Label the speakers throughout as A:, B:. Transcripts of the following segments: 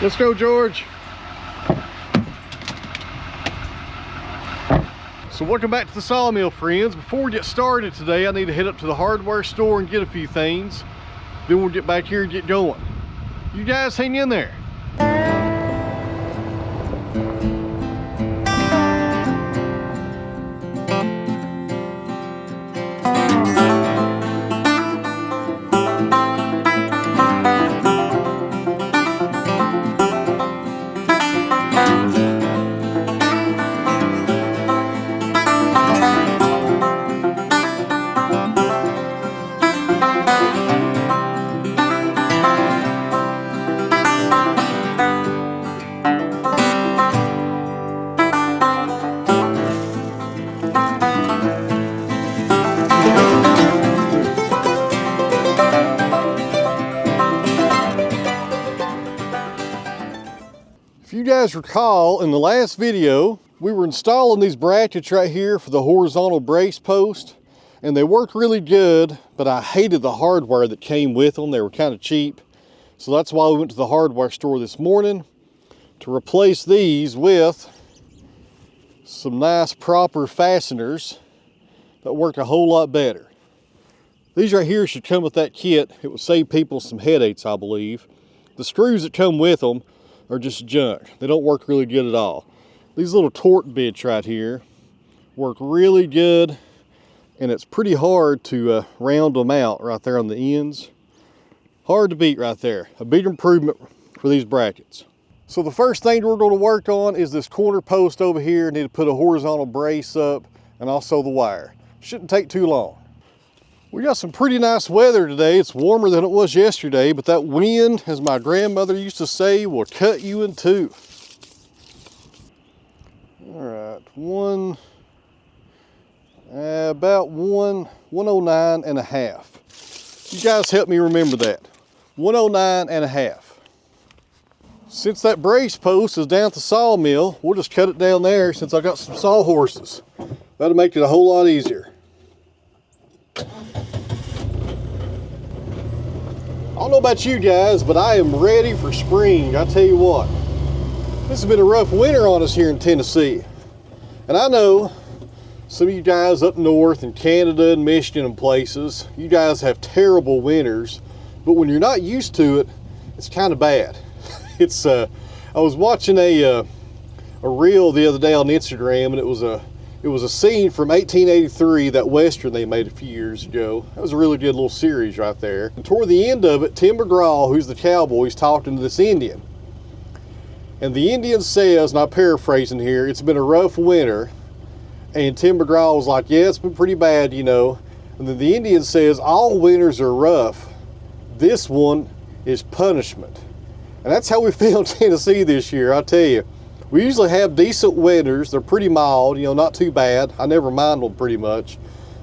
A: Let's go, George. So welcome back to the Sawmill, friends. Before we get started today, I need to head up to the hardware store and get a few things. Then we'll get back here and get going. You guys hang in there. If you guys recall, in the last video, we were installing these brackets right here for the horizontal brace post, and they worked really good, but I hated the hardware that came with them. They were kind of cheap. So that's why we went to the hardware store this morning to replace these with some nice proper fasteners that work a whole lot better. These right here should come with that kit. It would save people some headaches, I believe. The screws that come with them are just junk. They don't work really good at all. These little torque bits right here work really good, and it's pretty hard to round them out right there on the ends. Hard to beat right there. A big improvement for these brackets. So the first thing we're going to work on is this corner post over here. Need to put a horizontal brace up and also the wire. Shouldn't take too long. We got some pretty nice weather today. It's warmer than it was yesterday, but that wind, as my grandmother used to say, will cut you in two. All right, about 109 and a half. You guys help me remember that. 109 and a half. Since that brace post is down at the sawmill, we'll just cut it down there since I got some sawhorses. That'll make it a whole lot easier. I don't know about you guys, but I am ready for spring. I tell you what, this has been a rough winter on us here in Tennessee. And I know some of you guys up north in Canada and Michigan and places, you guys have terrible winters, but when you're not used to it, it's kind of bad. I was watching a reel the other day on Instagram, and it was a scene from 1883, that Western they made a few years ago. That was a really good little series right there. And toward the end of it, Tim McGraw, who's the cowboy, is talking to this Indian. And the Indian says, and I'm paraphrasing here, it's been a rough winter. And Tim McGraw was like, yeah, it's been pretty bad, you know. And then the Indian says, all winters are rough. This one is punishment. And that's how we feel in Tennessee this year, I tell you. We usually have decent winters. They're pretty mild, you know, not too bad. I never mind them pretty much.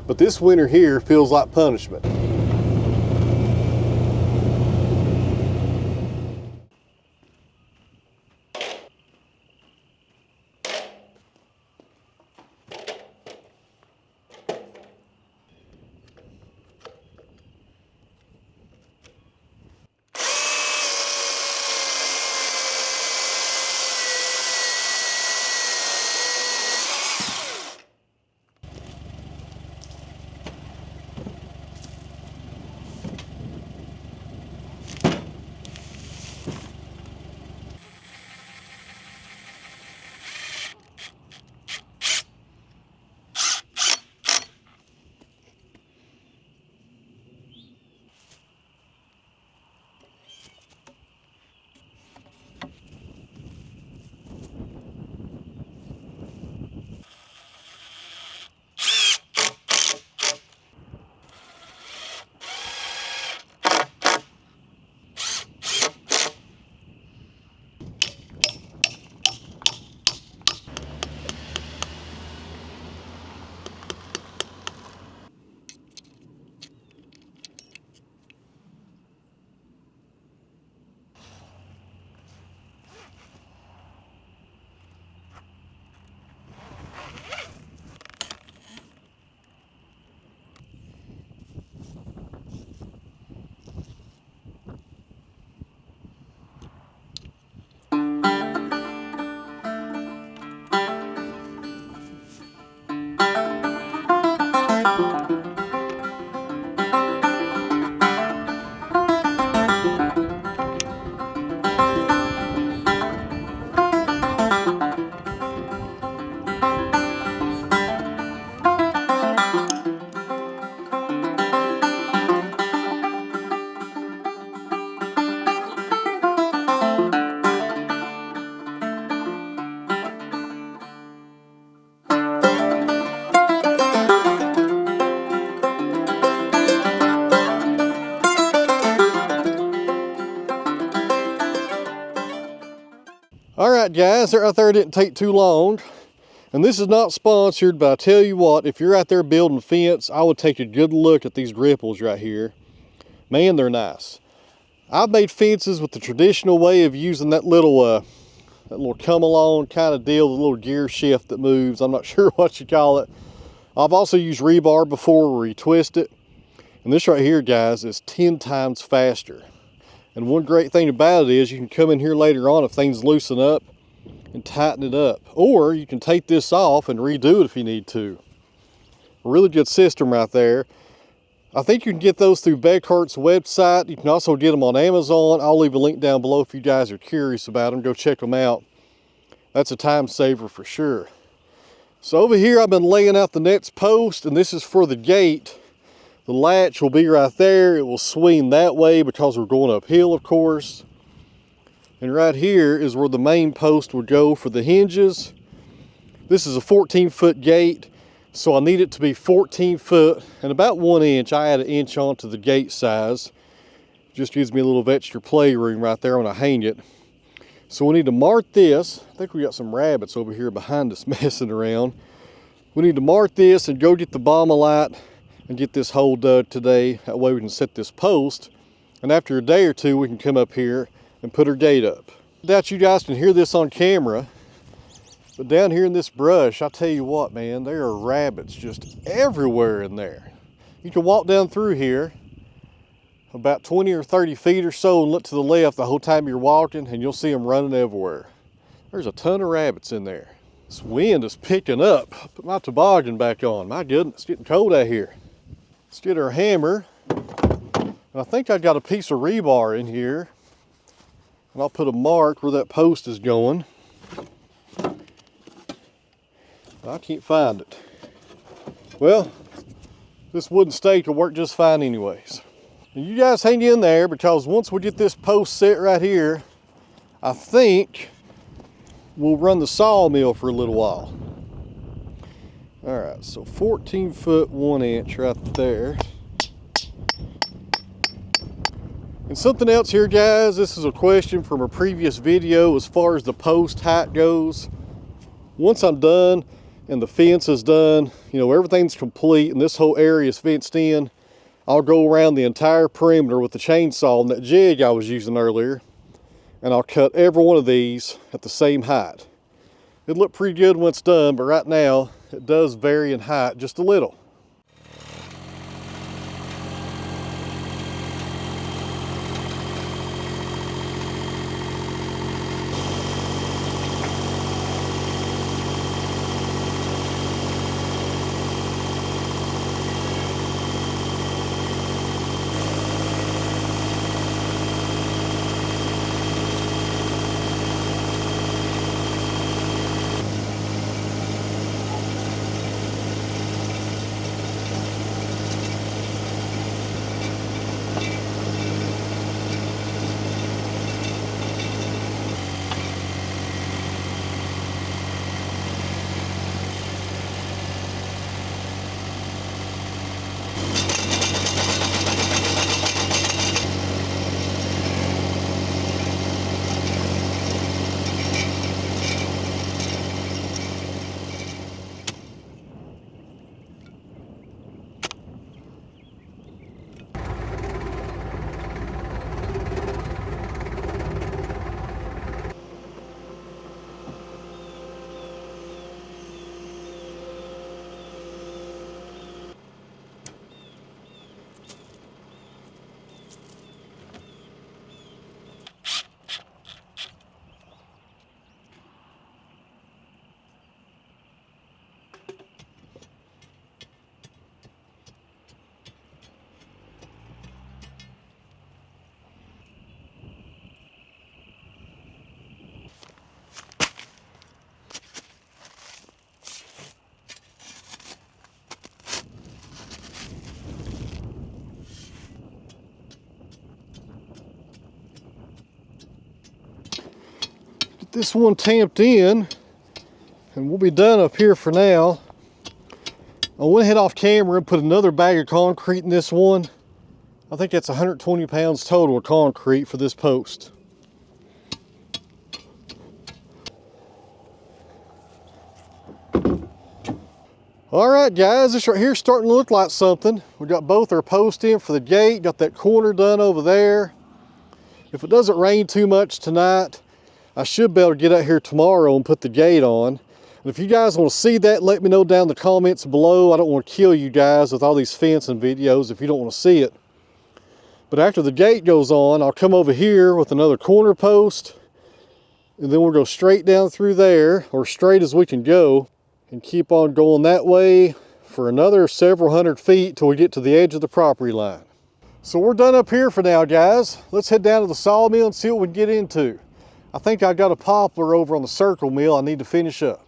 A: But this winter here feels like punishment. right, guys, that right there didn't take too long. And this is not sponsored, but I tell you what, if you're out there building a fence, I would take a good look at these ripples right here. Man, they're nice. I've made fences with the traditional way of using that little come along kind of deal, the little gear shift that moves. I'm not sure what you call it. I've also used rebar before where you twist it. And this right here, guys, is 10 times faster. And one great thing about it is you can come in here later on if things loosen up and tighten it up. Or you can take this off and redo it if you need to. A really good system right there. I think you can get those through Beckhart's website. You can also get them on Amazon. I'll leave a link down below if you guys are curious about them. Go check them out. That's a time saver for sure. So over here I've been laying out the next post, and this is for the gate. The latch will be right there. It will swing that way because we're going uphill, of course. And right here is where the main post would go for the hinges. This is a 14-foot gate. So I need it to be 14 foot and about 1 inch. I add an inch onto the gate size. Just gives me a little extra play room right there when I hang it. So we need to mark this. I think we got some rabbits over here behind us messing around. We need to mark this and go get the Bommalite and get this hole dug today. That way we can set this post. And after a day or two, we can come up here and put our gate up. I doubt you guys can hear this on camera. But down here in this brush, I tell you what, man, there are rabbits just everywhere in there. You can walk down through here about 20 or 30 feet or so and look to the left the whole time you're walking, and you'll see them running everywhere. There's a ton of rabbits in there. This wind is picking up. Put my toboggan back on. My goodness, it's getting cold out here. Let's get our hammer. And I think I got a piece of rebar in here. And I'll put a mark where that post is going. I can't find it. Well, this wooden stake will work just fine anyways. And you guys hang in there, because once we get this post set right here, I think we'll run the sawmill for a little while. All right, so 14 foot 1 inch right there. And something else here, guys, this is a question from a previous video as far as the post height goes. Once I'm done and the fence is done, you know, everything's complete and this whole area is fenced in, I'll go around the entire perimeter with the chainsaw and that jig I was using earlier, and I'll cut every one of these at the same height. It'll look pretty good when it's done, but right now it does vary in height just a little. This one tamped in and we'll be done up here for now. I went ahead off camera and put another bag of concrete in this one. I think that's 120 pounds total of concrete for this post. All right, guys, this right here is starting to look like something. We got both our posts in for the gate, got that corner done over there. If it doesn't rain too much tonight, I should be able to get out here tomorrow and put the gate on. And if you guys want to see that, let me know down in the comments below. I don't want to kill you guys with all these fencing videos if you don't want to see it. But after the gate goes on, I'll come over here with another corner post, and then we'll go straight down through there, or straight as we can go, and keep on going that way for another several hundred feet till we get to the edge of the property line. So we're done up here for now, guys. Let's head down to the sawmill and see what we can get into. I think I got a poplar over on the circle mill I need to finish up.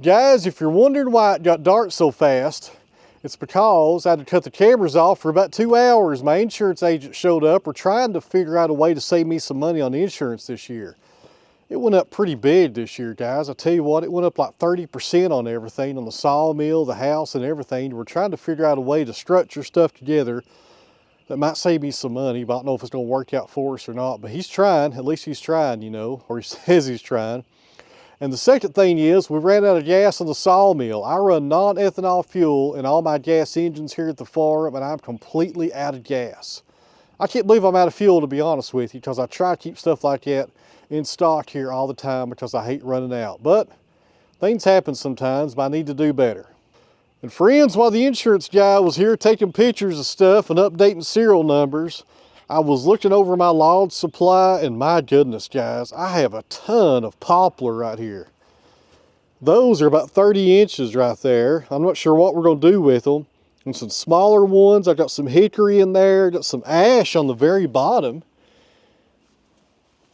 A: Guys, if you're wondering why it got dark so fast, it's because I had to cut the cameras off for about 2 hours. My insurance agent showed up. We're trying to figure out a way to save me some money on the insurance this year. It went up pretty big this year, guys. I tell you what, it went up like 30% on everything, on the sawmill, the house, and everything. We're trying to figure out a way to structure stuff together that might save me some money, but I don't know if it's going to work out for us or not. But he's trying. At least he's trying, you know, or he says he's trying. And the second thing is, we ran out of gas on the sawmill. I run non-ethanol fuel in all my gas engines here at the farm, and I'm completely out of gas. I can't believe I'm out of fuel, to be honest with you, because I try to keep stuff like that in stock here all the time because I hate running out. But things happen sometimes, but I need to do better. And friends, while the insurance guy was here taking pictures of stuff and updating serial numbers, I was looking over my log supply, and my goodness, guys, I have a ton of poplar right here. Those are about 30 inches right there. I'm not sure what we're going to do with them. And some smaller ones. I got some hickory in there, got some ash on the very bottom.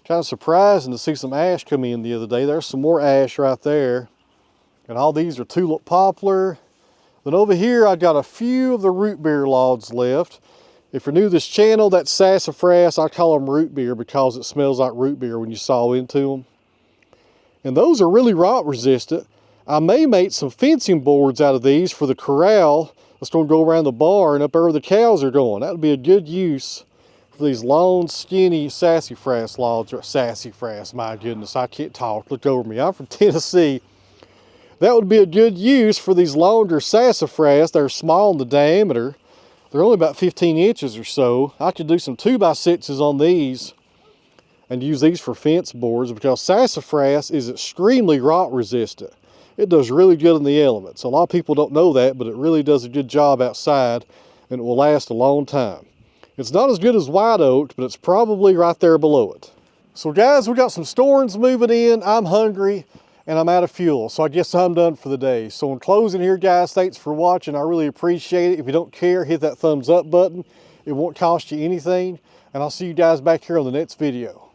A: Kind of surprising to see some ash come in the other day. There's some more ash right there. And all these are tulip poplar. Then over here, I got a few of the root beer logs left. If you're new to this channel, that's sassafras. I call them root beer because it smells like root beer when you saw into them. And those are really rot resistant. I may make some fencing boards out of these for the corral that's going to go around the barn up where the cows are going. That would be a good use for these long, skinny sassafras logs. Or sassafras, my goodness, I can't talk. Look over me. I'm from Tennessee. That would be a good use for these longer sassafras. They're small in the diameter. They're only about 15 inches or so. I could do some 2x6s on these and use these for fence boards because sassafras is extremely rot resistant. It does really good in the elements. A lot of people don't know that, but it really does a good job outside and it will last a long time. It's not as good as white oak, but it's probably right there below it. So guys, we got some storms moving in. I'm hungry and I'm out of fuel, so I guess I'm done for the day. So in closing here, guys, thanks for watching. I really appreciate it. If you don't care, hit that thumbs up button. It won't cost you anything, and I'll see you guys back here on the next video.